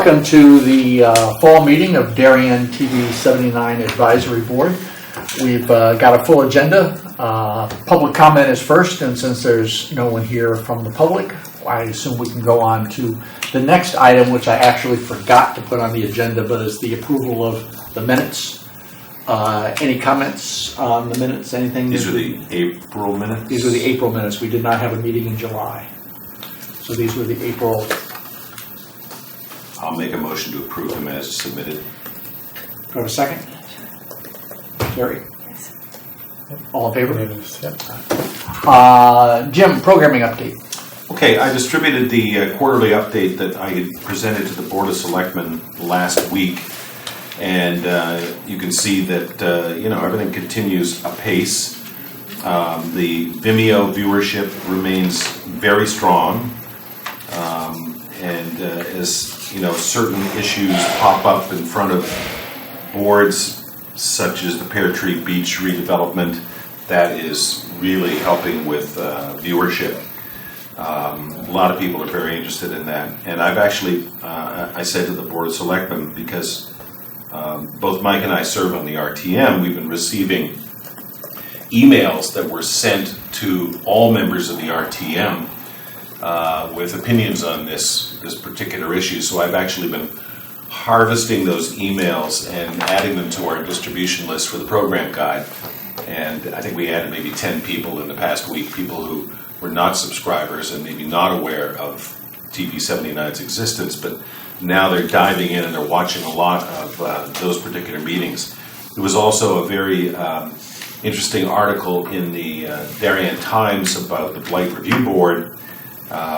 Welcome to the fall meeting of Darien TV79 Advisory Board. We've got a full agenda. Public comment is first, and since there's no one here from the public, I assume we can go on to the next item, which I actually forgot to put on the agenda, but is the approval of the minutes. Any comments on the minutes? Anything? These are the April minutes? These are the April minutes. We did not have a meeting in July. So these were the April. I'll make a motion to approve them as submitted. Do I have a second? Gary? All in favor? Jim, programming update. Okay, I distributed the quarterly update that I had presented to the Board of Selectmen last week, and you can see that everything continues apace. The Vimeo viewership remains very strong, and as certain issues pop up in front of boards such as the Pear Tree Beach redevelopment, that is really helping with viewership. A lot of people are very interested in that, and I've actually I said to the Board of Selectmen, because both Mike and I serve on the RTM, we've been receiving emails that were sent to all members of the RTM with opinions on this particular issue. So I've actually been harvesting those emails and adding them to our distribution list for the program guide. And I think we added maybe 10 people in the past week, people who were not subscribers and maybe not aware of TV79's existence, but now they're diving in and they're watching a lot of those particular meetings. There was also a very interesting article in the Darien Times about the Blight Review Board,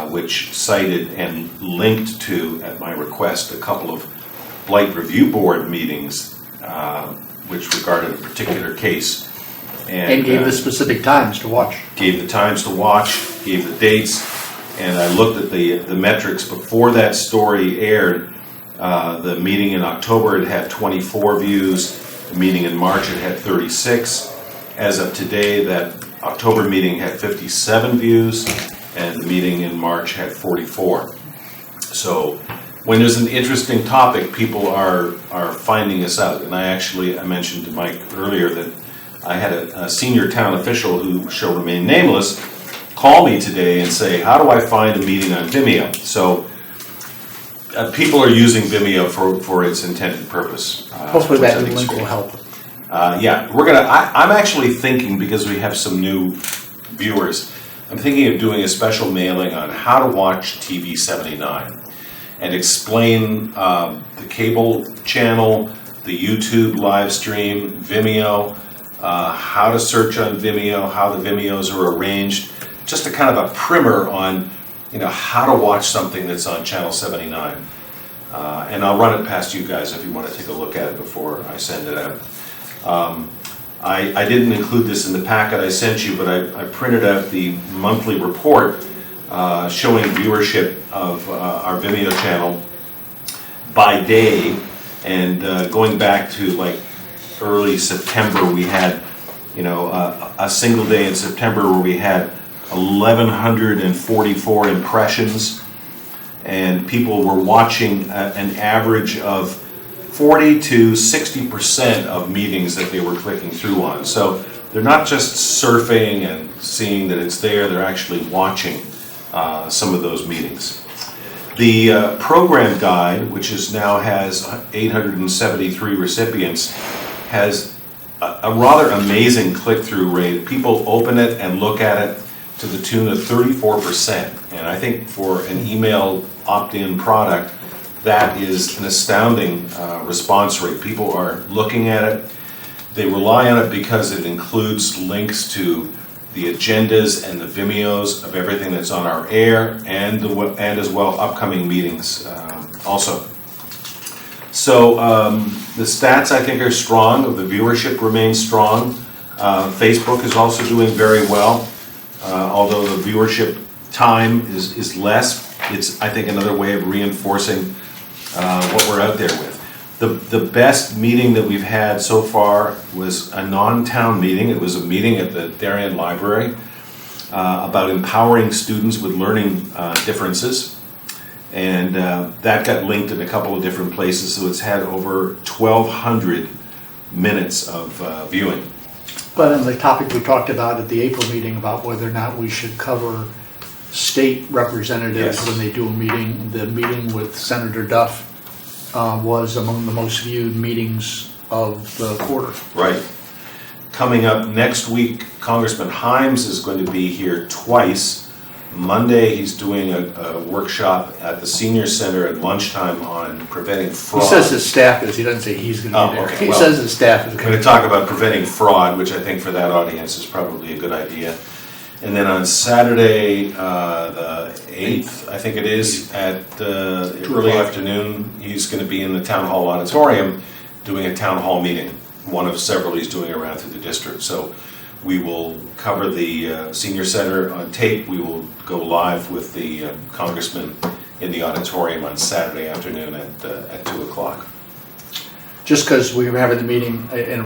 which cited and linked to, at my request, a couple of Blight Review Board meetings which regarded a particular case. And gave the specific times to watch. Gave the times to watch, gave the dates, and I looked at the metrics before that story aired. The meeting in October, it had 24 views. The meeting in March, it had 36. As of today, that October meeting had 57 views, and the meeting in March had 44. So when there's an interesting topic, people are finding us out. And I mentioned to Mike earlier that I had a senior town official who shall remain nameless call me today and say, how do I find a meeting on Vimeo? So people are using Vimeo for its intended purpose. Hopefully that link will help. Yeah, I'm actually thinking, because we have some new viewers, I'm thinking of doing a special mailing on how to watch TV79 and explain the cable channel, the YouTube live stream, Vimeo, how to search on Vimeo, how the Vimeos are arranged, just a kind of a primer on how to watch something that's on Channel 79. And I'll run it past you guys if you want to take a look at it before I send it out. I didn't include this in the packet I sent you, but I printed out the monthly report showing viewership of our Vimeo channel by day, and going back to like early September, we had a single day in September where we had 1,144 impressions, and people were watching an average of 40 to 60% of meetings that they were clicking through on. So they're not just surfing and seeing that it's there, they're actually watching some of those meetings. The program guide, which now has 873 recipients, has a rather amazing click-through rate. People open it and look at it to the tune of 34%. And I think for an email opt-in product, that is an astounding response rate. People are looking at it. They rely on it because it includes links to the agendas and the Vimeos of everything that's on our air, and as well upcoming meetings also. So the stats, I think, are strong. The viewership remains strong. Facebook is also doing very well, although the viewership time is less. It's, I think, another way of reinforcing what we're out there with. The best meeting that we've had so far was a non-town meeting. It was a meeting at the Darien Library about empowering students with learning differences. And that got linked in a couple of different places, so it's had over 1,200 minutes of viewing. But on the topic we talked about at the April meeting about whether or not we should cover state representatives Yes. when they do a meeting, the meeting with Senator Duff was among the most viewed meetings of the quarter. Right. Coming up next week, Congressman Himes is going to be here twice. Monday, he's doing a workshop at the Senior Center at lunchtime on preventing fraud. He says his staff is, he doesn't say he's going to be there. Okay, He well, says his staff is We're going going to talk about preventing fraud, which I think for that audience is probably a good idea. And then on Saturday, the 8th, I think it is, at early afternoon, he's going to be in the Town Hall Auditorium doing a town hall meeting, one of several he's doing around through the district. So we will cover the Senior Center on tape. We will go live with the congressman in the auditorium on Saturday afternoon at 2 o'clock. Just because we were having the meeting, and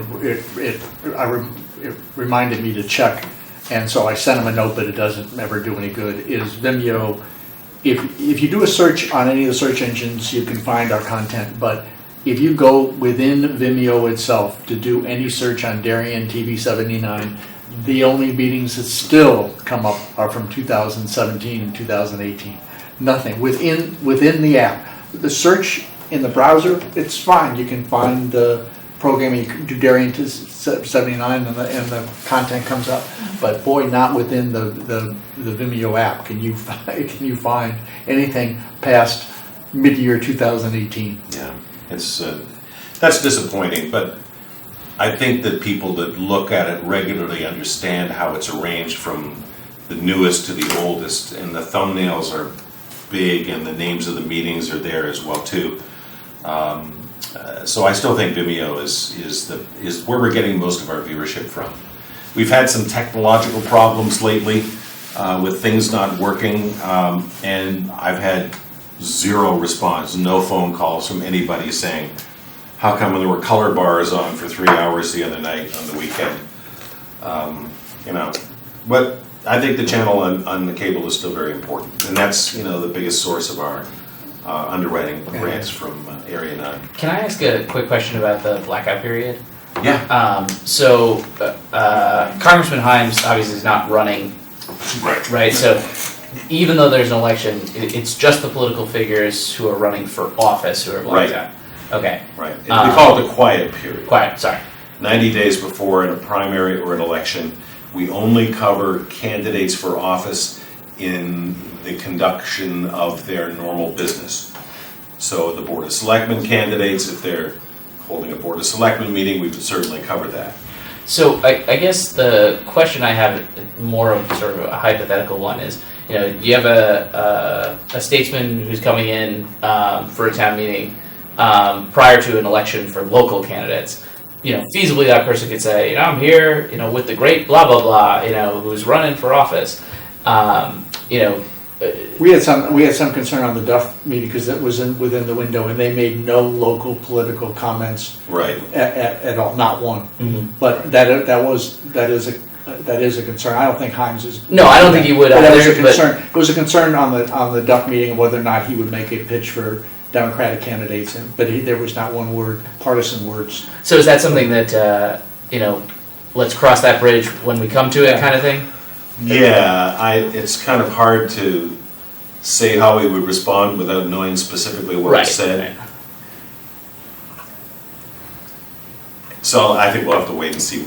it reminded me to check, and so I sent him a note, but it doesn't ever do any good, is Vimeo. If you do a search on any of the search engines, you can find our content, but if you go within Vimeo itself to do any search on Darien TV79, the only meetings that still come up are from 2017 and 2018. Nothing within the app. The search in the browser, it's fine. You can find the programming. You can do Darien TV79 and the content comes up. But boy, not within the Vimeo app can you find anything past mid-year 2018. Yeah. That's disappointing, but I think that people that look at it regularly understand how it's arranged from the newest to the oldest, and the thumbnails are big, and the names of the meetings are there as well too. So I still think Vimeo is where we're getting most of our viewership from. We've had some technological problems lately with things not working, and I've had zero response, no phone calls from anybody saying, how come there were color bars on for 3 hours the other night on the weekend? But I think the channel on the cable is still very important, and that's the biggest source of our underwriting grants from Area 9. Can I ask a quick question about the blackout period? Yeah. So Congressman Himes obviously is not running, right? So even though there's an election, it's just the political figures who are running for office who are blacked out. Okay. Right. We call it the quiet period. Quiet, sorry. 90 days before in a primary or an election, we only cover candidates for office in the conduction of their normal business. So the Board of Selectmen candidates, if they're holding a Board of Selectmen meeting, we would certainly cover that. So I guess the question I have, more of sort of a hypothetical one, is you have a statesman who's coming in for a town meeting prior to an election for local candidates. Feasibly that person could say, I'm here, with the great blah blah blah, who's running for office. We had some concern on the Duff meeting because it was within the window, and they made no local political comments at all, not one. Mm-hmm. But that is a concern. I don't think Himes is. No, I don't think he would. But that was a concern. It was a concern on the Duff meeting whether or not he would make a pitch for Democratic candidates, but there was not one word, partisan words. So is that something that let's cross that bridge when we come to it, kind of thing? Yeah, it's kind of hard to say how he would respond without knowing specifically what he said. Right. So I think we'll have to wait and see,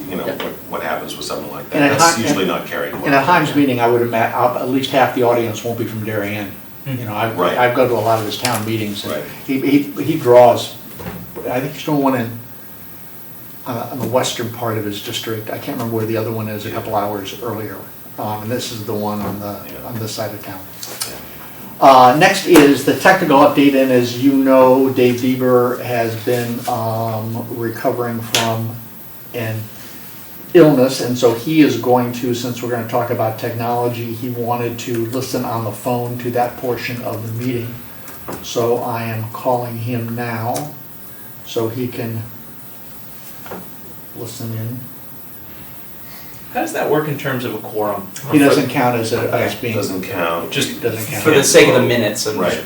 what happens with something like that. That's usually not carried well. In a Himes meeting, I would imagine at least half the audience won't be from Darien. I've gone to a lot of his town meetings. And he draws. I think he's doing one on the western part of his district. I can't remember where the other one is. A couple hours earlier, and this is the one on this side of town. Next is the technical update, and as you know, Dave Bieber has been recovering from an illness, and so he is going to, since we're going to talk about technology, he wanted to listen on the phone to that portion of the meeting. So I am calling him now so he can listen in. How does that work in terms of a quorum? He doesn't count as being. Doesn't count. Just doesn't count. For the sake of the minutes. Right.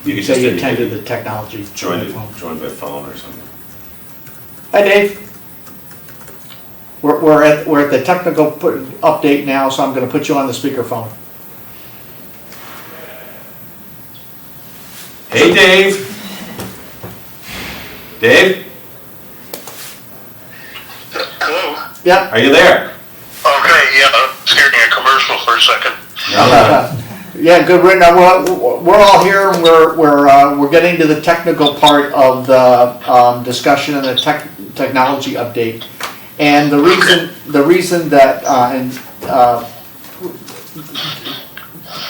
You can say just you indicate attended the technology. joined by phone or something. Hi, Dave. We're at the technical update now, so I'm going to put you on the speakerphone. Hey, Dave. Dave, Hello? Yeah. are you there? Okay, yeah, I was hearing a commercial for a second. Yeah, good. We're all here, and we're getting to the technical part of the discussion and the technology update. And the reason that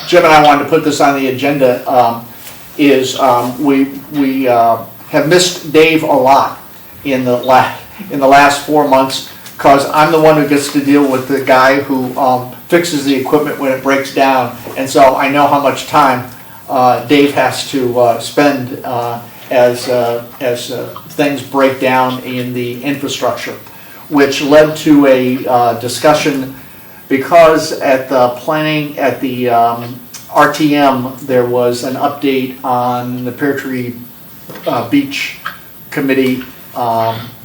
Jim and I wanted to put this on the agenda is we have missed Dave a lot in the last 4 months, because I'm the one who gets to deal with the guy who fixes the equipment when it breaks down, and so I know how much time Dave has to spend as things break down in the infrastructure, which led to a discussion, because at the RTM there was an update on the Pear Tree Beach Committee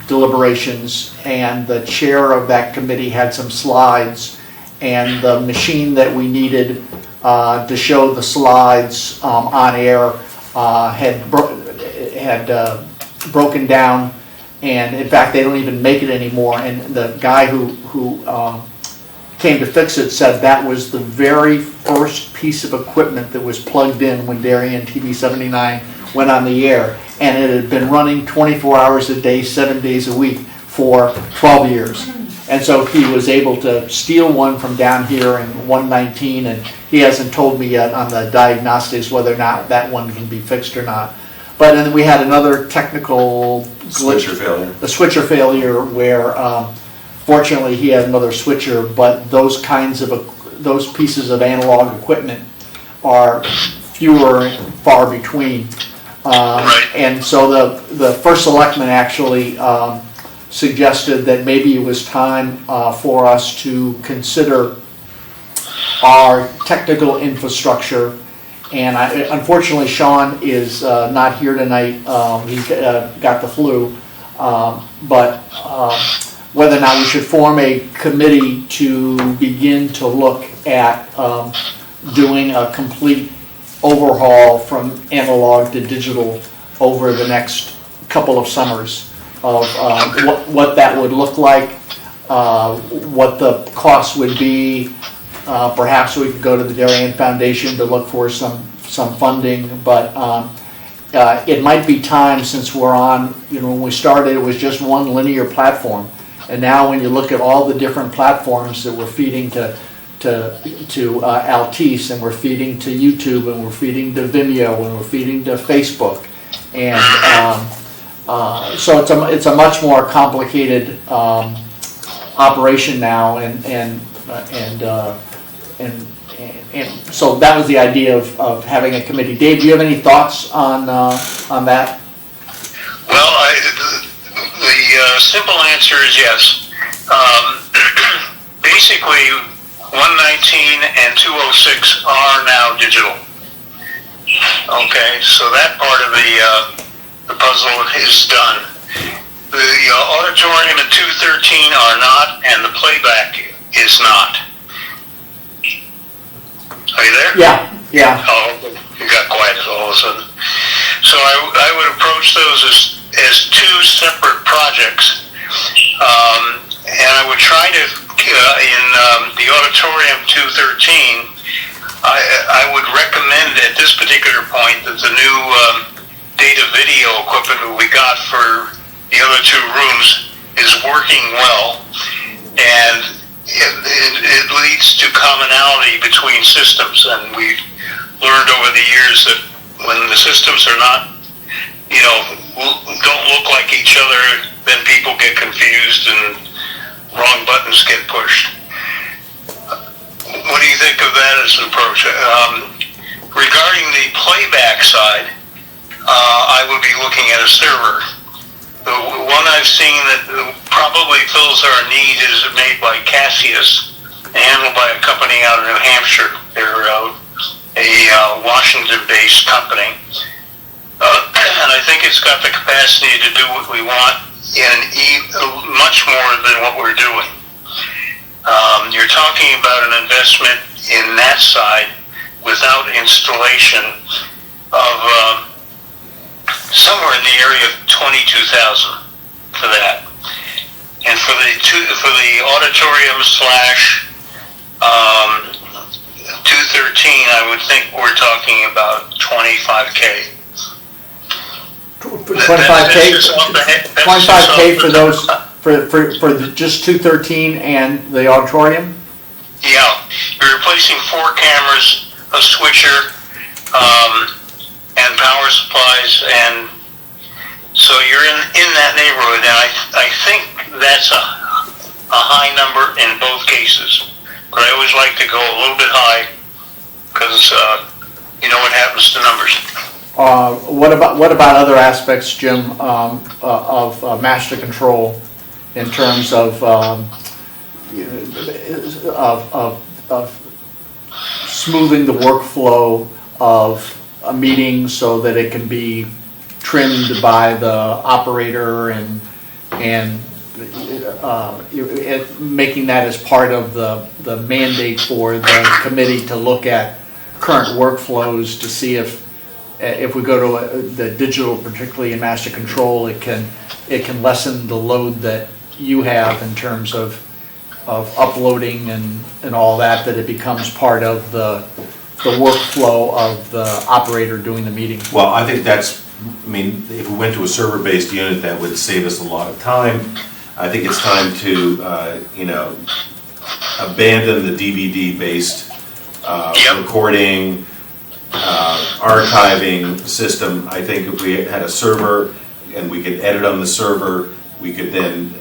deliberations, and the chair of that committee had some slides, and the machine that we needed to show the slides on air had broken down, and in fact they don't even make it anymore. And the guy who came to fix it said that was the very first piece of equipment that was plugged in when Darien TV79 went on the air, and it had been running 24 hours a day, 7 days a week for 12 years. And so he was able to steal one from down here in 119, and he hasn't told me yet on the diagnostics whether or not that one can be fixed or not. But then we had another technical glitch, a switcher failure, where fortunately he had another switcher, but those pieces of analog equipment are fewer and far between. And so the first selectman actually suggested that maybe it was time for us to consider our technical infrastructure. And unfortunately Sean is not here tonight. He's got the flu. But whether or not we should form a committee to begin to look at doing a complete overhaul from analog to digital over the next couple of summers, of what that would look like, what the cost would be. Perhaps we could go to the Darien Foundation to look for some funding, but it might be time, since we're on, when we started it was just one linear platform, and now when you look at all the different platforms that we're feeding to Altice, and we're feeding to YouTube, and we're feeding to Vimeo, and we're feeding to Facebook, and so it's a much more complicated operation now, and so that was the idea of having a committee. Dave, do you have any thoughts on that? Well, the simple answer is yes. Basically, 119 and 206 are now digital. Okay, so that part of the puzzle is done. The auditorium and 213 are not, and the playback is not. Are you there? Yeah. Oh, you got quiet all of a sudden. So I would approach those as two separate projects, and I would try to in the auditorium 213. I would recommend at this particular point that the new data video equipment that we got for the other two rooms is working well, and it leads to commonality between systems. And we've learned over the years that when the systems are not, don't look like each other, then people get confused and wrong buttons get pushed. What do you think of that as an approach? Regarding the playback side, I would be looking at a server. The one I've seen that probably fills our need is made by Cassius, handled by a company out of New Hampshire. They're a Washington-based company, And I think it's got the capacity to do what we want and much more than what we're doing. You're talking about an investment in that side without installation of somewhere in the area of $22,000 for that. And for the auditorium slash 213, I would think we're talking about 25K. 25K, 25K for those, for just 213 and the auditorium? Yeah, you're replacing 4 cameras, a switcher, and power supplies, and so you're in that neighborhood, and I think that's a high number in both cases. But I always like to go a little bit high, because you know what happens to numbers. What about other aspects, Jim, of master control in terms of smoothing the workflow of a meeting so that it can be trimmed by the operator and making that as part of the mandate for the committee to look at current workflows to see if we go to the digital, particularly in master control, it can lessen the load that you have in terms of uploading and all that it becomes part of the workflow of the operator doing the meeting. Well, I think if we went to a server-based unit, that would save us a lot of time. I think it's time to, abandon the DVD-based recording, archiving system. I think if we had a server and we could edit on the server, we could then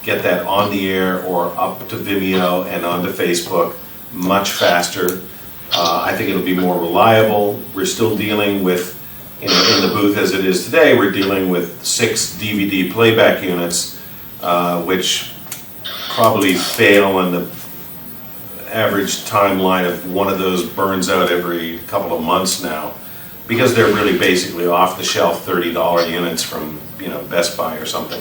get that on the air or up to Vimeo and onto Facebook much faster. I think it'll be more reliable. We're still dealing with, in the booth as it is today, we're dealing with 6 DVD playback units, which probably fail, and the average timeline of one of those burns out every couple of months now, because they're really basically off-the-shelf $30 units from Best Buy or something.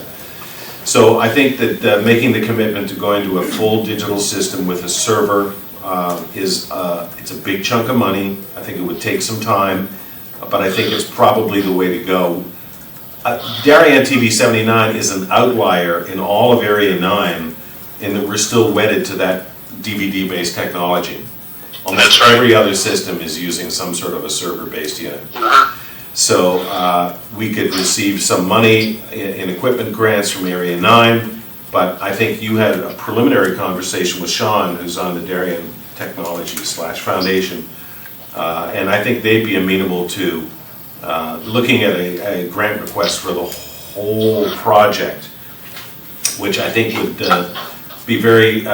So I think that making the commitment to going to a full digital system with a server it's a big chunk of money. I think it would take some time, but I think it's probably the way to go. Darien TV79 is an outlier in all of Area 9 in that we're still wedded to that DVD-based technology. Almost every other system is using some sort of a server-based unit. So we could receive some money in equipment grants from Area 9, but I think you had a preliminary conversation with Sean, who's on the Darien Technology/Foundation, and I think they'd be amenable to looking at a grant request for the whole project, which I think would be very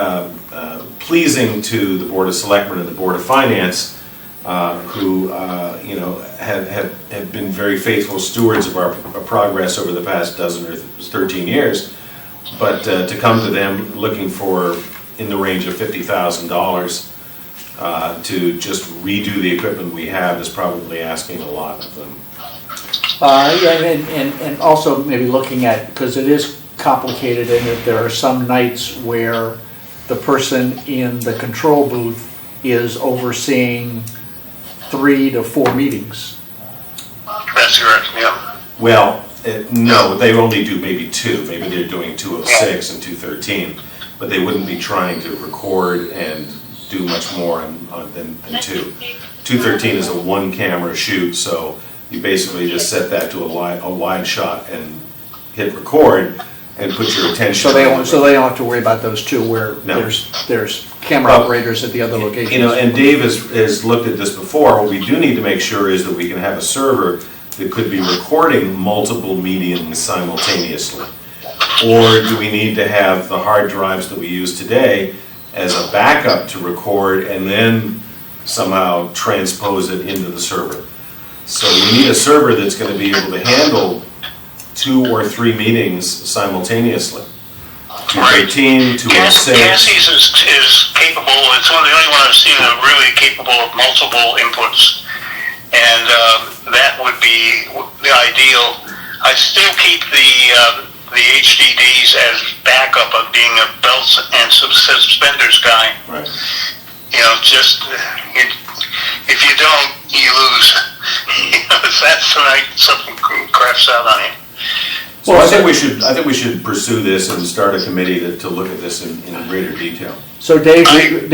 pleasing to the Board of Selectmen and the Board of Finance, who have been very faithful stewards of our progress over the past 12 or 13 years. But to come to them looking for in the range of $50,000 to just redo the equipment we have is probably asking a lot of them. And also maybe looking at, because it is complicated in that there are some nights where the person in the control booth is overseeing 3 to 4 meetings. That's correct, yeah. Well, no, they only do maybe 2. Maybe they're doing 206 and 213, but they wouldn't be trying to record and do much more than 2. 213 is a 1-camera shoot, so you basically just set that to a wide shot and hit record and put your attention. So they don't have to worry about those 2 where there's camera operators at the other locations. And Dave has looked at this before. What we do need to make sure is that we can have a server that could be recording multiple mediums simultaneously. Or do we need to have the hard drives that we use today as a backup to record and then somehow transpose it into the server? So we need a server that's going to be able to handle 2 or 3 meetings simultaneously. 213, 206. Cassie's is capable. It's the only one I've seen really capable of multiple inputs. and that would be the ideal. I still keep the HDDs as backup of being a belts and suspenders guy. Right. You know, just if you don't, you lose. That's like something craps out on you. So I think we should pursue this and start a committee to look at this in greater detail. So Dave, as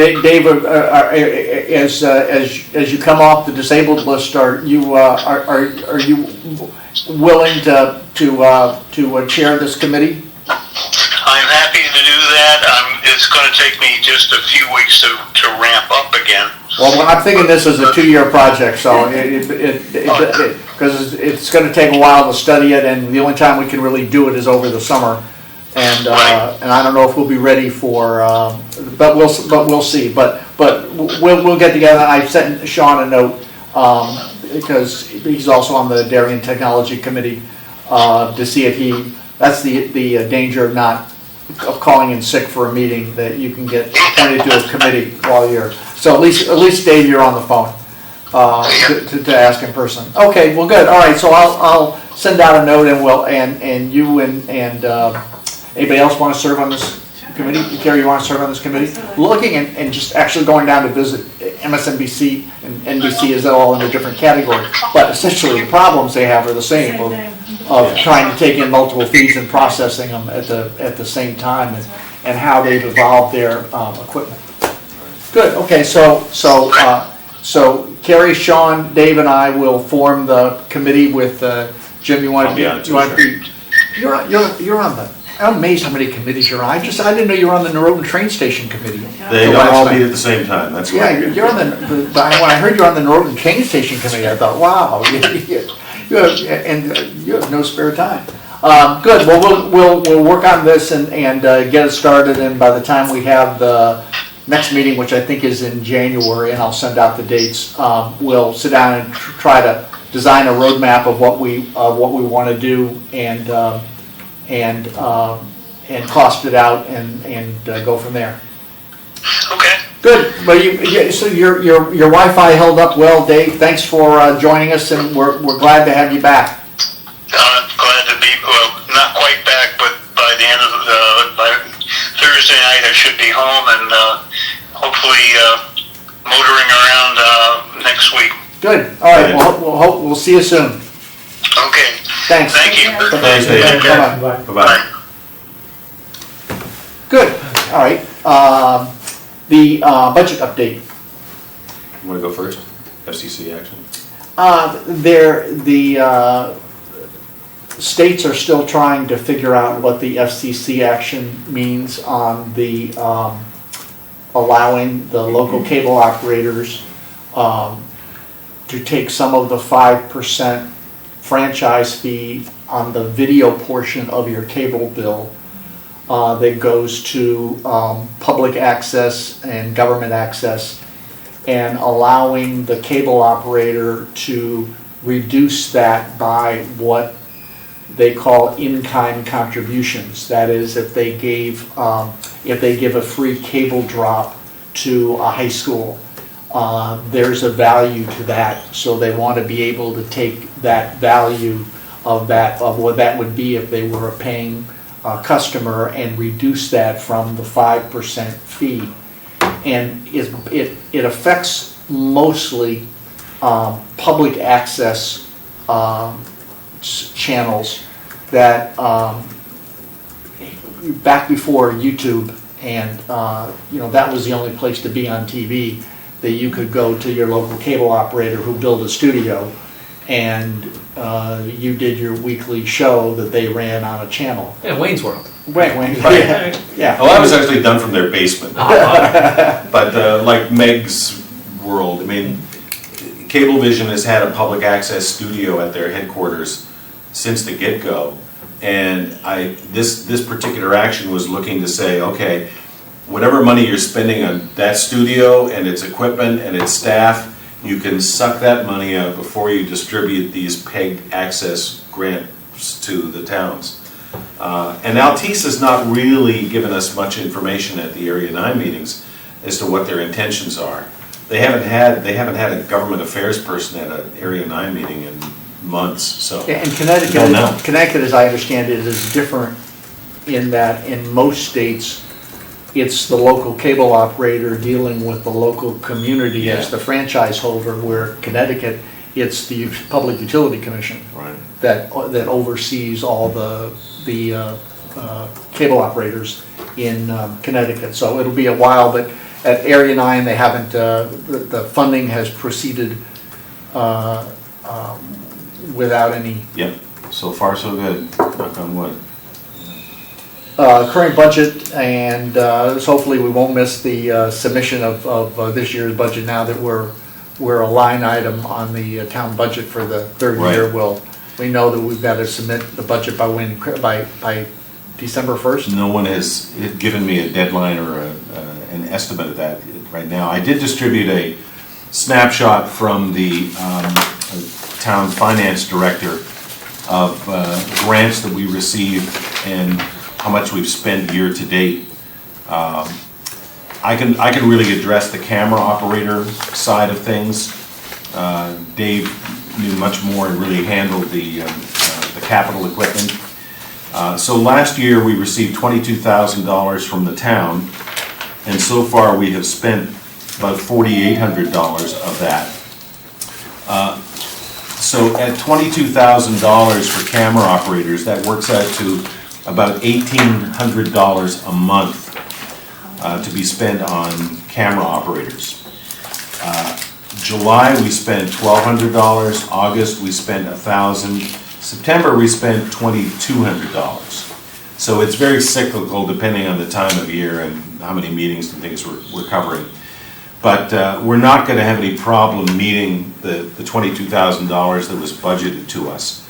you come off the disabled list, are you willing to chair this committee? I'm happy to do that. It's going to take me just a few weeks to ramp up again. Well, I'm thinking this is a 2-year project, so because it's going to take a while to study it, and the only time we can really do it is over the summer. And and I don't know if we'll be ready for, but we'll see. But we'll get together. I sent Sean a note because he's also on the Darien Technology Committee to see if that's the danger of calling in sick for a meeting, that you can get appointed to a committee while you're. So at least Dave, you're on the phone to ask in person. Okay, well, good. All right, so I'll send out a note, and you and anybody else want to serve on this committee? Carrie, you want to serve on this committee? Looking and just actually going down to visit MSNBC and NBC is all in a different category, but essentially the problems they have are the same of trying to take in multiple feeds and processing them at the same time, and how they've evolved their equipment. Good. Okay. So Carrie, Sean, Dave, and I will form the committee with Jim. You want to be? You're on the. I'm amazed how many committees you're on. I didn't know you were on the Norotan train station committee. They don't all meet at the same time. That's right. Yeah, you're on when I heard you're on the Norotan train station committee, I thought, wow, you have no spare time. Good. Well, we'll work on this and get it started. And by the time we have the next meeting, which I think is in January, and I'll send out the dates, we'll sit down and try to design a roadmap of what we want to do and cost it out and go from there. Okay. Good. Well, so your Wi-Fi held up well, Dave. Thanks for joining us, and we're glad to have you back. Glad to be not quite back, but by the end of by Thursday night I should be home, and hopefully motoring around next week. Good. All right. Well, we'll see you soon. Okay. Thanks. Thank you. Thanks, Dave. Bye-bye. Bye-bye. Good. All right. The budget update. You want to go first? FCC action? The states are still trying to figure out what the FCC action means on the allowing the local cable operators to take some of the 5% franchise fee on the video portion of your cable bill that goes to public access and government access, and allowing the cable operator to reduce that by what they call in-kind contributions. That is, if they give a free cable drop to a high school, there's a value to that, so they want to be able to take that value of what that would be if they were a paying customer and reduce that from the 5% fee. And it affects mostly public access channels that back before YouTube, and that was the only place to be on TV, that you could go to your local cable operator who built a studio, and you did your weekly show that they ran on a channel. Yeah, Wayne's World. Right. Yeah. Oh, that was actually done from their basement. But like Meg's World, I mean, Cablevision has had a public access studio at their headquarters since the get-go, and this particular action was looking to say, okay, whatever money you're spending on that studio and its equipment and its staff, you can suck that money out before you distribute these PEG access grants to the towns. And Altice has not really given us much information at the Area 9 meetings as to what their intentions are. they haven't had a government affairs person at an Area 9 meeting in months, so. Yeah, and Don't know. Connecticut, as I understand it, is different in that in most states, it's the local cable operator dealing with the local community as Yeah. the franchise holder, where Connecticut, it's the Public Utility Commission Right. that oversees all the cable operators in Connecticut. So it'll be a while, but at Area 9, they haven't, the funding has proceeded without any Yep, so far so good, knock on wood. current budget, and hopefully we won't miss the submission of this year's budget now that we're a line item on the town budget for the third year. Right. We know that we've got to submit the budget by December 1st. No one has given me a deadline or an estimate of that right now. I did distribute a snapshot from the town finance director of grants that we received and how much we've spent year to date. I can really address the camera operator side of things. Dave knew much more and really handled the capital equipment. So last year we received $22,000 from the town, and so far we have spent about $4,800 of that. So at $22,000 for camera operators, that works out to about $1,800 a month to be spent on camera operators. July we spent $1,200, August we spent $1,000, September we spent $2,200. So it's very cyclical depending on the time of year and how many meetings and things we're covering. But we're not going to have any problem meeting the $22,000 that was budgeted to us,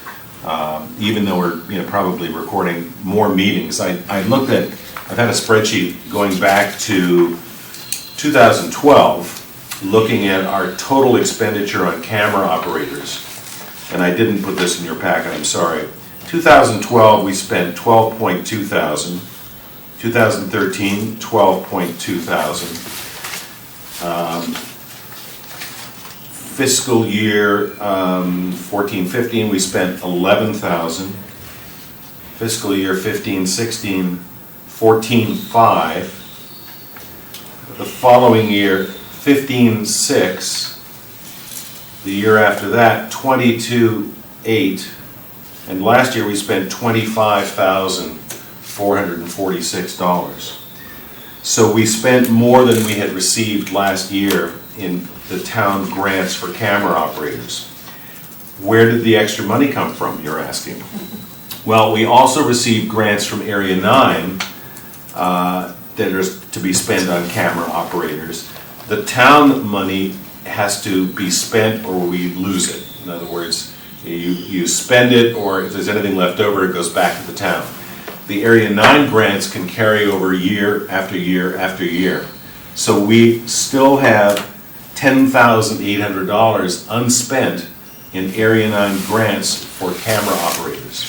even though we're probably recording more meetings. I've had a spreadsheet going back to 2012, looking at our total expenditure on camera operators. And I didn't put this in your packet, I'm sorry. 2012, we spent $12.2 thousand. 2013, $12.2 thousand. Fiscal year 14-15, we spent $11,000. Fiscal year 15-16, $14.5. The following year, $15.6. The year after that, $22.8. And last year we spent $25,446. So we spent more than we had received last year in the town grants for camera operators. Where did the extra money come from, you're asking? Well, we also received grants from Area 9 that are to be spent on camera operators. The town money has to be spent or we lose it. In other words, you spend it, or if there's anything left over, it goes back to the town. The Area 9 grants can carry over year after year after year. So we still have $10,800 unspent in Area 9 grants for camera operators.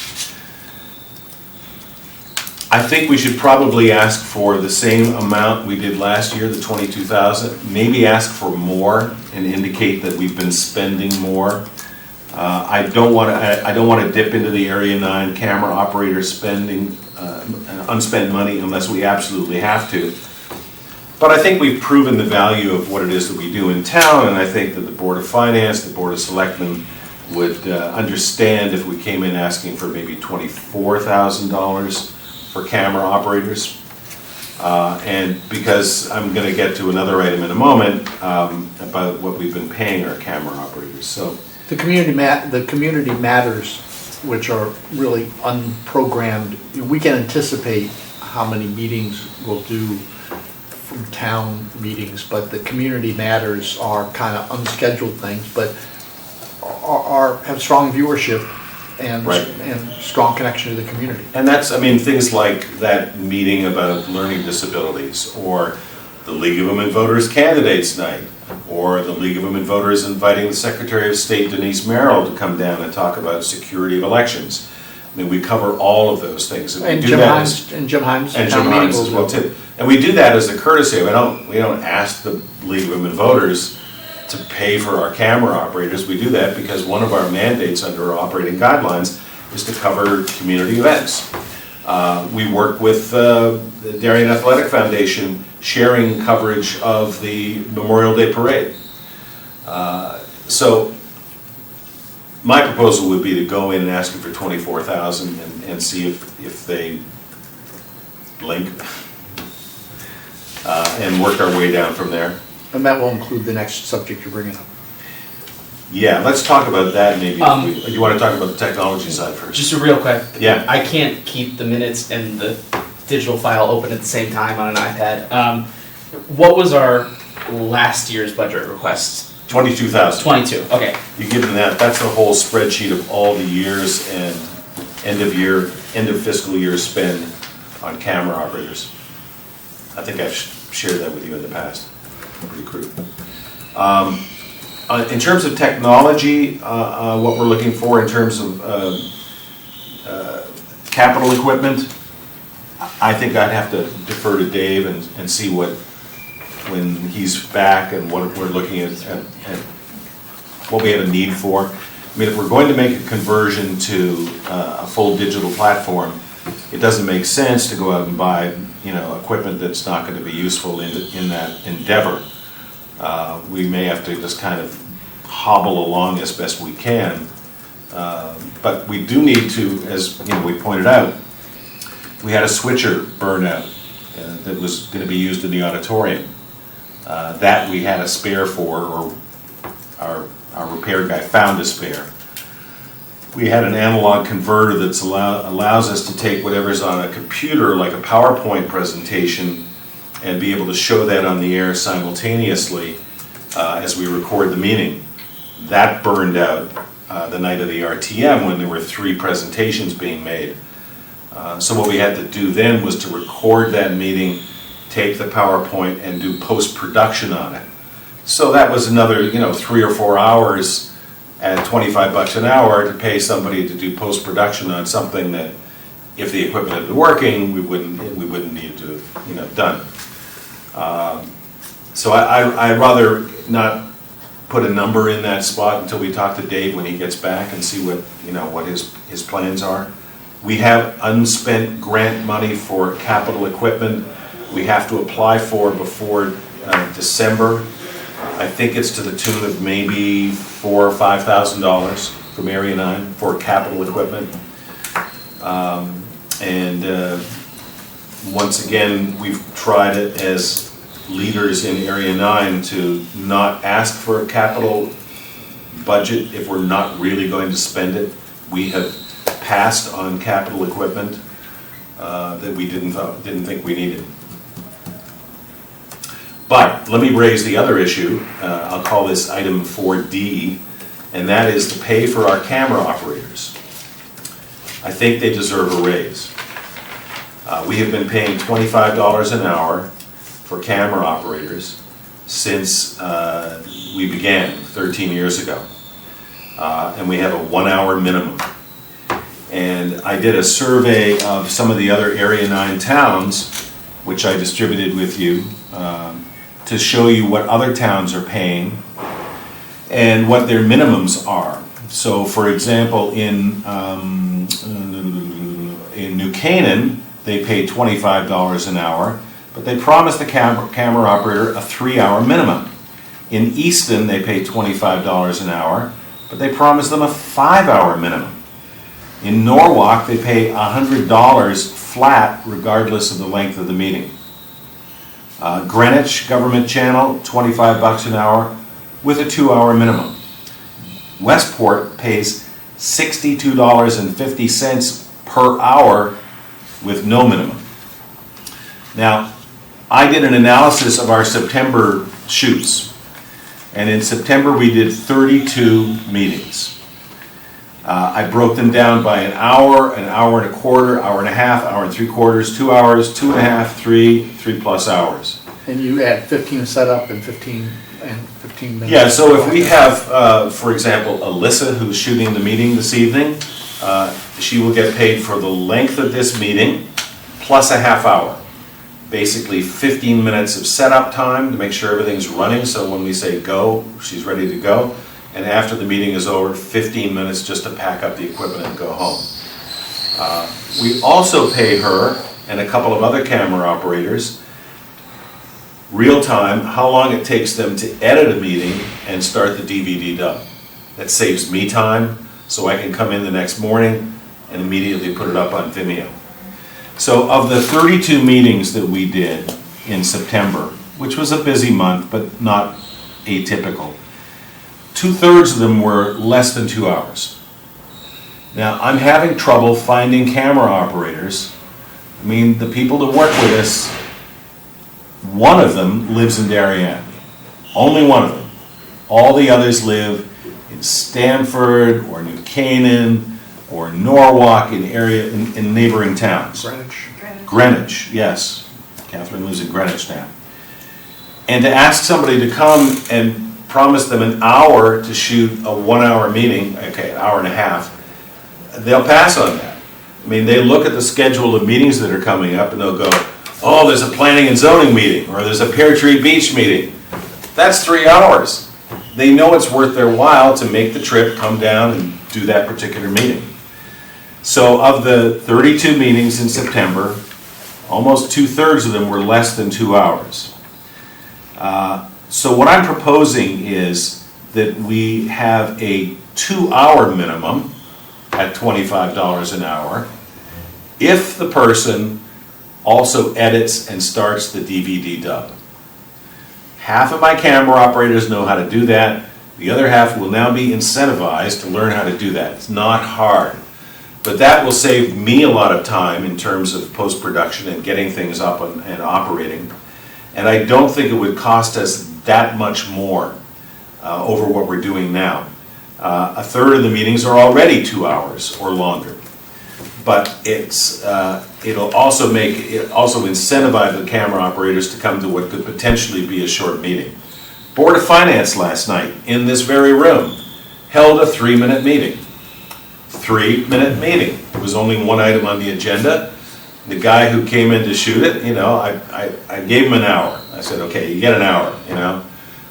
I think we should probably ask for the same amount we did last year, the $22,000. Maybe ask for more and indicate that we've been spending more. I don't want to dip into the Area 9 camera operator spending unspent money unless we absolutely have to. But I think we've proven the value of what it is that we do in town, and I think that the Board of Finance, the Board of Selectmen would understand if we came in asking for maybe $24,000 for camera operators. And because I'm going to get to another item in a moment about what we've been paying our camera operators. So The community matters, which are really unprogrammed. We can anticipate how many meetings we'll do from town meetings, but the community matters are kind of unscheduled things, but have strong viewership and Right. and strong connection to the community. And that's, I mean, things like that meeting about learning disabilities, or the League of Women Voters Candidates Night, or the League of Women Voters inviting the Secretary of State Denise Merrill to come down and talk about security of elections. I mean, we cover all of those things. And we do Jim that Himes, and Jim Himes. and town Jim meeting Himes will as well do. too. And we do that as a courtesy. We don't ask the League of Women Voters to pay for our camera operators. We do that because one of our mandates under our operating guidelines is to cover community events. We work with the Darien Athletic Foundation, sharing coverage of the Memorial Day Parade. So my proposal would be to go in and ask them for $24,000 and see if they blink, and work our way down from there. And that will include the next subject you're bringing up. Yeah, let's talk about that maybe. You want to talk about the technology side first? Just a real quick. Yeah. I can't keep the minutes and the digital file open at the same time on an iPad. What was our last year's budget request? 22,000. 22. Okay. You give them that. That's a whole spreadsheet of all the years and end of fiscal year spend on camera operators. I think I've shared that with you in the past. Pretty crude. In terms of technology, what we're looking for in terms of capital equipment, I think I'd have to defer to Dave and see when he's back and what we're looking at what we have a need for. I mean, if we're going to make a conversion to a full digital platform, it doesn't make sense to go out and buy, equipment that's not going to be useful in that endeavor. We may have to just kind of hobble along as best we can, but we do need to, as we pointed out, we had a switcher burnout that was going to be used in the auditorium. That we had a spare for, or our repair guy found a spare. We had an analog converter that allows us to take whatever's on a computer, like a PowerPoint presentation, and be able to show that on the air simultaneously as we record the meeting. That burned out the night of the RTM when there were 3 presentations being made. So what we had to do then was to record that meeting, take the PowerPoint, and do post-production on it. So that was another 3 or 4 hours at $25 an hour to pay somebody to do post-production on something that, if the equipment had been working, we wouldn't need to have done. So I'd rather not put a number in that spot until we talk to Dave when he gets back and see what his plans are. We have unspent grant money for capital equipment we have to apply for before December. I think it's to the tune of maybe $4,000 or $5,000 from Area 9 for capital equipment. Once again, we've tried it as leaders in Area 9 to not ask for a capital budget if we're not really going to spend it. We have passed on capital equipment that we didn't think we needed. But let me raise the other issue. I'll call this item 4D, and that is to pay for our camera operators. I think they deserve a raise. We have been paying $25 an hour for camera operators since we began 13 years ago. And we have a 1-hour minimum. And I did a survey of some of the other Area 9 towns, which I distributed with you, to show you what other towns are paying and what their minimums are. So, for example, in New Canaan, they pay $25 an hour, but they promise the camera operator a 3-hour minimum. In Easton, they pay $25 an hour, but they promise them a 5-hour minimum. In Norwalk, they pay $100 flat regardless of the length of the meeting. Greenwich Government Channel, $25 an hour with a 2-hour minimum. Westport pays $62.50 per hour with no minimum. Now, I did an analysis of our September shoots, and in September we did 32 meetings. I broke them down by an hour and a quarter, hour and a half, hour and 3/4, 2 hours, 2.5, 3+ hours. And you add 15 setup and 15 minutes. Yeah, so if we have, for example, Alyssa who's shooting the meeting this evening, she will get paid for the length of this meeting plus a half hour. basically 15 minutes of setup time to make sure everything's running, so when we say go, she's ready to go. And after the meeting is over, 15 minutes just to pack up the equipment and go home. We also pay her and a couple of other camera operators real time how long it takes them to edit a meeting and start the DVD dub. That saves me time, so I can come in the next morning and immediately put it up on Vimeo. So of the 32 meetings that we did in September, which was a busy month but not atypical, 2/3 of them were less than 2 hours. Now, I'm having trouble finding camera operators. I mean, the people that work with us, one of them lives in Darien. Only one of them. All the others live in Stamford or New Canaan or Norwalk, in neighboring towns. Greenwich, yes. Catherine lives in Greenwich now. And to ask somebody to come and promise them an hour to shoot a 1 hour meeting, okay, an hour and a half, they'll pass on that. I mean, they look at the schedule of meetings that are coming up and they'll go, oh, there's a planning and zoning meeting, or there's a Pear Tree Beach meeting. That's 3 hours. They know it's worth their while to make the trip, come down and do that particular meeting. So of the 32 meetings in September, almost 2/3 of them were less than 2 hours. So what I'm proposing is that we have a 2-hour minimum at $25 an hour if the person also edits and starts the DVD dub. Half of my camera operators know how to do that. The other half will now be incentivized to learn how to do that. It's not hard. But that will save me a lot of time in terms of post-production and getting things up and operating. And I don't think it would cost us that much more over what we're doing now. 1/3 of the meetings are already 2 hours or longer. But it'll also incentivize the camera operators to come to what could potentially be a short meeting. Board of Finance last night, in this very room, held a 3-minute meeting. 3-minute meeting. It was only one item on the agenda. The guy who came in to shoot it, I gave him an hour. I said, okay, you get an hour,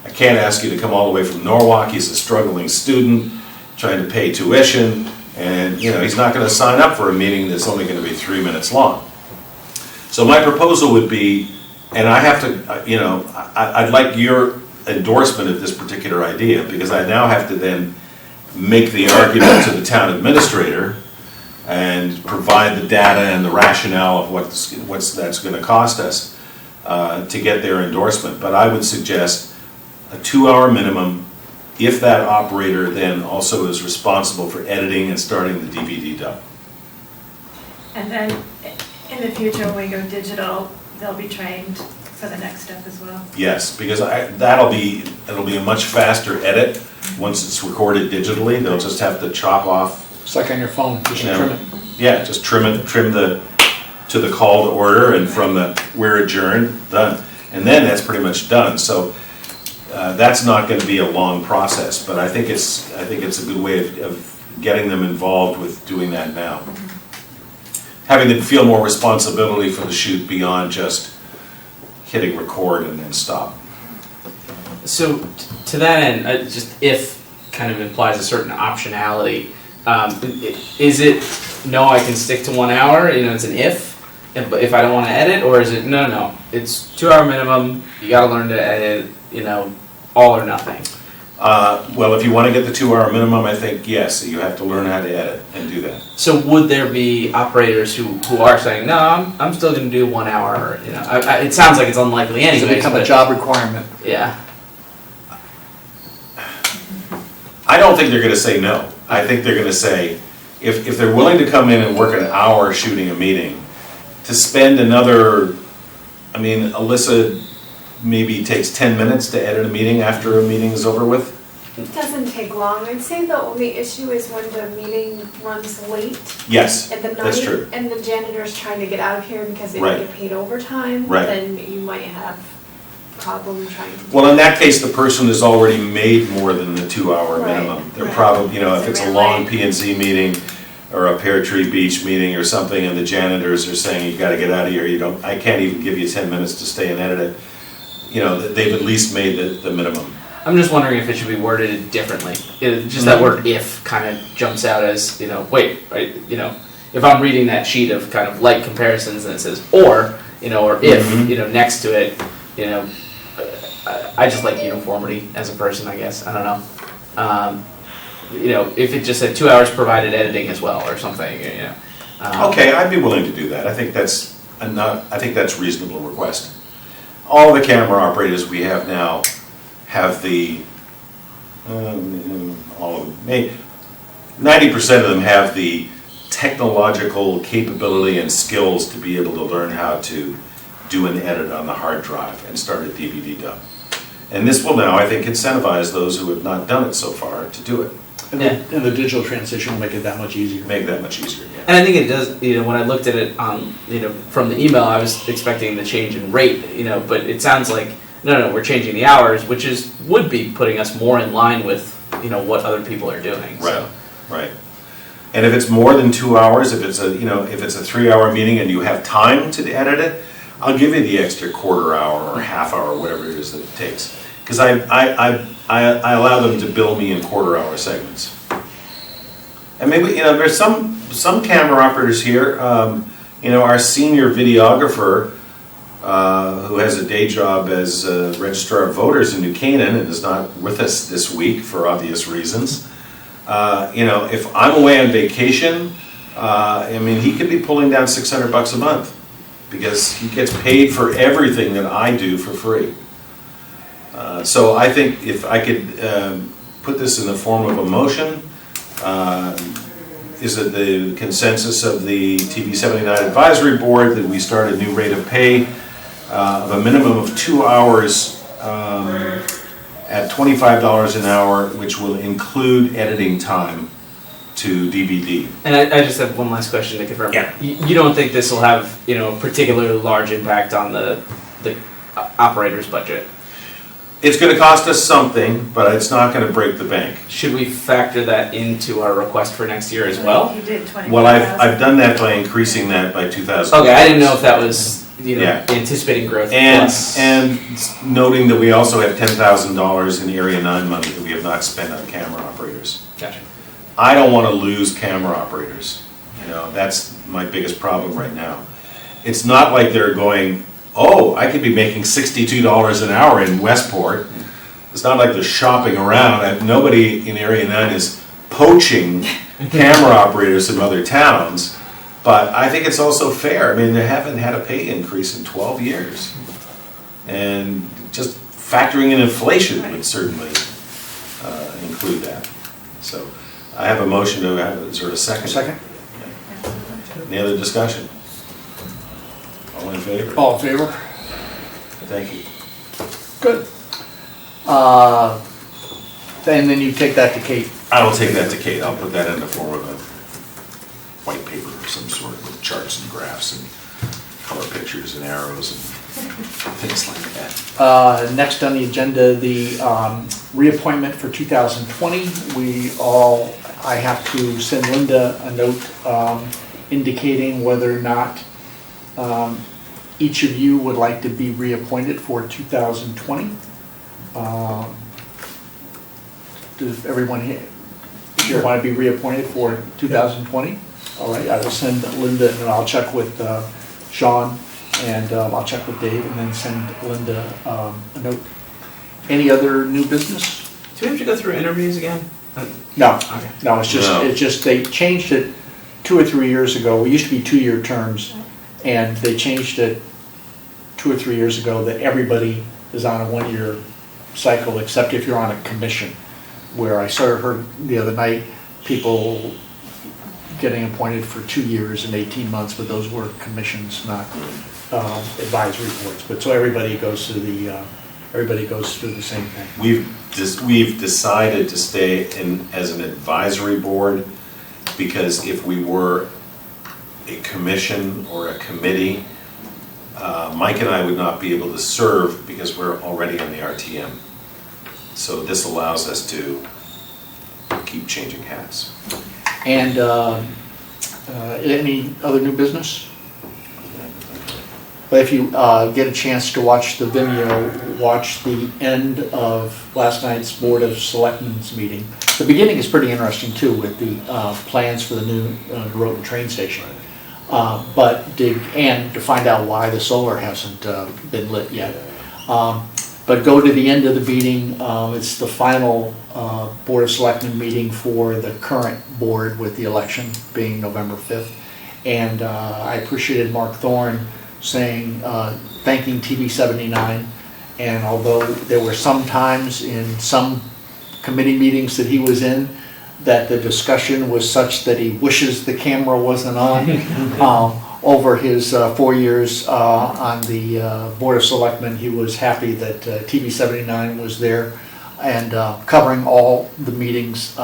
I can't ask you to come all the way from Norwalk. He's a struggling student trying to pay tuition, and he's not going to sign up for a meeting that's only going to be 3 minutes long. So my proposal would be, and I have to, I'd like your endorsement of this particular idea, because I now have to then make the argument to the town administrator and provide the data and the rationale of what's that's going to cost us to get their endorsement. But I would suggest a 2-hour minimum if that operator then also is responsible for editing and starting the DVD dub. And then in the future, when we go digital, they'll be trained for the next step as well. Yes, because it'll be a much faster edit once it's recorded digitally. They'll just have to chop off. It's like on your phone, just trim it. Yeah, just trim to the call to order, and from the we're adjourned, done. And then that's pretty much done. So that's not going to be a long process, but I think it's a good way of getting them involved with doing that now. Having them feel more responsibility for the shoot beyond just hitting record and then stop. So to that end, just if kind of implies a certain optionality. Is it no, I can stick to 1 hour? It's an if I don't want to edit, or is it no? It's 2-hour minimum. You got to learn to edit. All or nothing. Well, if you want to get the 2-hour minimum, I think yes, you have to learn how to edit and do that. So would there be operators who are saying no, I'm still going to do 1 hour? It sounds like it's unlikely anyway. Does it become a job requirement? Yeah. I don't think they're going to say no. I think they're going to say, if they're willing to come in and work an hour shooting a meeting, to spend another, Alyssa maybe takes 10 minutes to edit a meeting after a meeting is over with. It doesn't take long. I'd say the only issue is when the meeting runs late. Yes, at the night, that's true. And the janitor's trying to get out of here because they Right. don't get paid overtime. Right. Then you might have problem trying to. Well, in that case, the person has already made more than the 2-hour Right, minimum. They're right. probably, if So it's a they're long late. P&Z meeting, or a Pear Tree Beach meeting or something, and the janitors are saying, you gotta get out of here, I can't even give you 10 minutes to stay and edit it. You know, they've at least made the minimum. I'm just wondering if it should be worded differently. Just that word "if" kind of jumps out as, wait, right, if I'm reading that sheet of kind of like comparisons and it says or, or if, next to it, I just like uniformity as a person, I guess. I don't know. If it just said 2 hours provided editing as well or something, Okay, I'd be willing to do that. I think that's a reasonable request. All the camera operators we have now have the, all of them, 90% of them have the technological capability and skills to be able to learn how to do an edit on the hard drive and start a DVD dub. And this will now, I think, incentivize those who have not done it so far to do it. And the digital transition will make it that much easier. Make that much easier, yeah. And I think it does, when I looked at it from the email, I was expecting the change in rate, but it sounds like, no, we're changing the hours, which would be putting us more in line with, what other people are doing. Right, So. right. And if it's more than 2 hours, if it's a 3-hour meeting and you have time to edit it, I'll give you the extra quarter hour or half hour, whatever it is that it takes. Because I allow them to bill me in quarter-hour segments. And maybe, there's some camera operators here, our senior videographer, who has a day job as a registrar of voters in New Canaan and is not with us this week for obvious reasons. If I'm away on vacation, he could be pulling down $600 a month because he gets paid for everything that I do for free. So I think if I could put this in the form of a motion, is it the consensus of the TV79 Advisory Board that we start a new rate of pay of a minimum of 2 hours at $25 an hour, which will include editing time to DVD. And I just have one last question to confirm. Yeah. You don't think this will have, a particularly large impact on the operator's budget? It's going to cost us something, but it's not going to break the bank. Should we factor that into our request for next year as well? You did 20. Well, I've done that by increasing that by $2,000. Okay, I didn't know if that was, Yeah. anticipating growth And plus. and noting that we also have $10,000 in Area 9 money that we have not spent on camera operators. Gotcha. I don't want to lose camera operators. That's my biggest problem right now. It's not like they're going, oh, I could be making $62 an hour in Westport. It's not like they're shopping around. Nobody in Area 9 is poaching camera operators from other towns. But I think it's also fair. They haven't had a pay increase in 12 years. And just factoring in inflation would certainly include that. So I have a motion to have, is there a second? Second? Any other discussion? All in favor? All in favor? Thank you. Good. And then you take that to Kate. I will take that to Kate. I'll put that in the form of a white paper of some sort with charts and graphs and color pictures and arrows and things like that. Next on the agenda, the reappointment for 2020. I have to send Linda a note indicating whether or not each of you would like to be reappointed for 2020. Does everyone here want to be reappointed for 2020? All right, I will send Linda, and I'll check with Sean, and I'll check with Dave, and then send Linda a note. Any other new business? Do we have to go through interviews again? No, Okay. no, it's just they changed it 2 or 3 years ago. We used to be 2-year terms, and they changed it 2 or 3 years ago that everybody is on a 1-year cycle, except if you're on a commission, where I sort of heard the other night, people getting appointed for 2 years and 18 months, but those were commissions, not advisory boards. But so everybody goes through the same thing. We've decided to stay in as an advisory board because if we were a commission or a committee, Mike and I would not be able to serve because we're already on the RTM. So this allows us to keep changing hats. And Any other new business? But if you get a chance to watch the Vimeo, watch the end of last night's Board of Selectmen's meeting. The beginning is pretty interesting too, with the plans for the new Groton train station. But to find out why the solar hasn't been lit yet. But go to the end of the meeting. It's the final Board of Selectmen meeting for the current board, with the election being November 5th. And I appreciated Mark Thorne saying, thanking TV79. And although there were some times in some committee meetings that he was in that the discussion was such that he wishes the camera wasn't on, over his 4 years on the Board of Selectmen, he was happy that TV79 was there and covering all the meetings,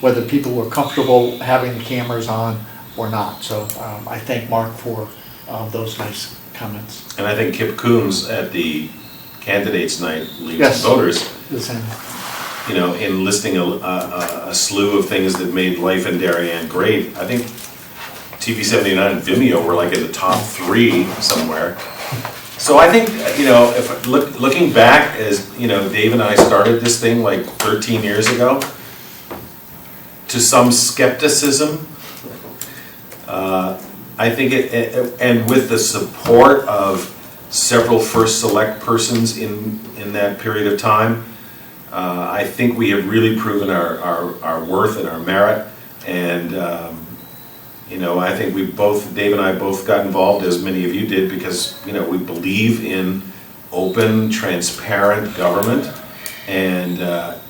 whether people were comfortable having the cameras on or not. So I thank Mark for those nice comments. And I think Kip Coombs at the candidates night, leads Yes. voters, The same. you know, in listing a slew of things that made life in Darien great. I think TV79 and Vimeo were like in the top 3 somewhere. So I think, you know, if looking back, as you know, Dave and I started this thing like 13 years ago, to some skepticism. I think and with the support of several First Select persons in that period of time, I think we have really proven our worth and our merit. And you know, I think Dave and I both got involved, as many of you did, because you know we believe in open, transparent government, and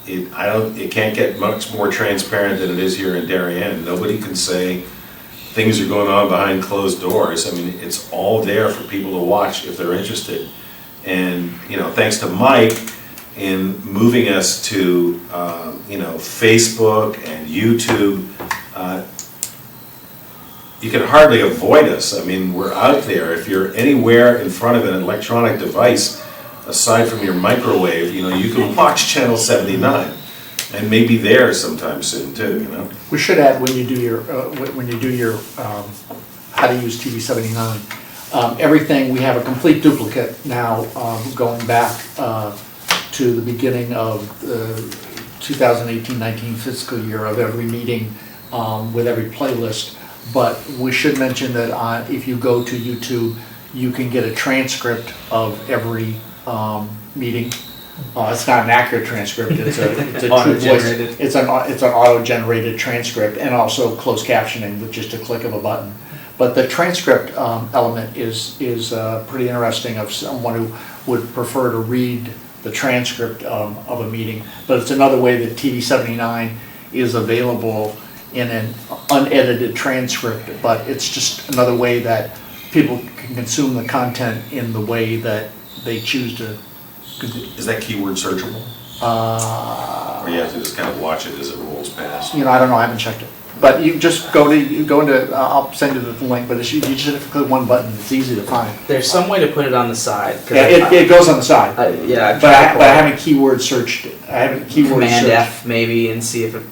it can't get much more transparent than it is here in Darien. Nobody can say things are going on behind closed doors. I mean, it's all there for people to watch if they're interested. And you know, thanks to Mike in moving us to you know, Facebook and YouTube, you can hardly avoid us. I mean, we're out there. If you're anywhere in front of an electronic device, aside from your microwave, you know, you can watch Channel 79, and maybe there sometime soon too. You know. We should add, when you do your how to use TV79, everything, we have a complete duplicate now, going back to the beginning of the 2018-19 fiscal year, of every meeting, with every playlist. But we should mention that if you go to YouTube, you can get a transcript of every meeting. It's not an accurate transcript. It's a true voice. It's an auto-generated transcript, and also closed captioning with just a click of a button. But the transcript element is pretty interesting, of someone who would prefer to read the transcript of a meeting. But it's another way that TV79 is available in an unedited transcript. But it's just another way that people can consume the content in the way that they choose to. Is that keyword searchable? Or you have to just kind of watch it as it rolls past? You know, I don't know, I haven't checked it. But you just go into, I'll send you the link, but you just have to click one button, it's easy to find. There's some way to put it on the side. Yeah, it goes on the side. Yeah, But I haven't keyword searched it. I haven't keyword Command searched. F maybe and see if a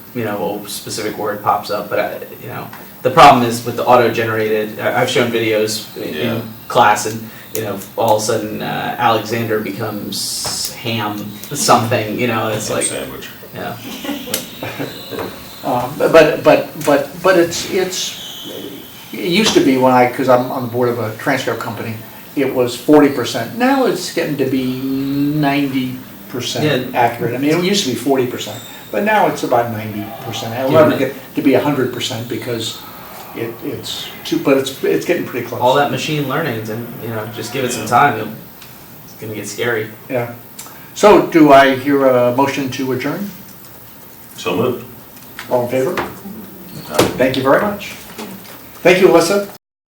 specific word pops up. But you know, the problem is with the auto-generated. I've shown videos in class, and you know, all of a sudden Alexander becomes ham something. You know, it's Ham like sandwich. yeah. But it used to be because I'm on the board of a transcript company, it was 40%. Now it's getting to be 90% accurate. I mean, it used to be 40%, but now it's about 90%. It'll never get to be 100% because it's getting pretty close. All that machine learning, and you know, just give it some time. It's gonna get scary. Yeah. So do I hear a motion to adjourn? So moved. All in favor? Thank you very much. Thank you, Alyssa.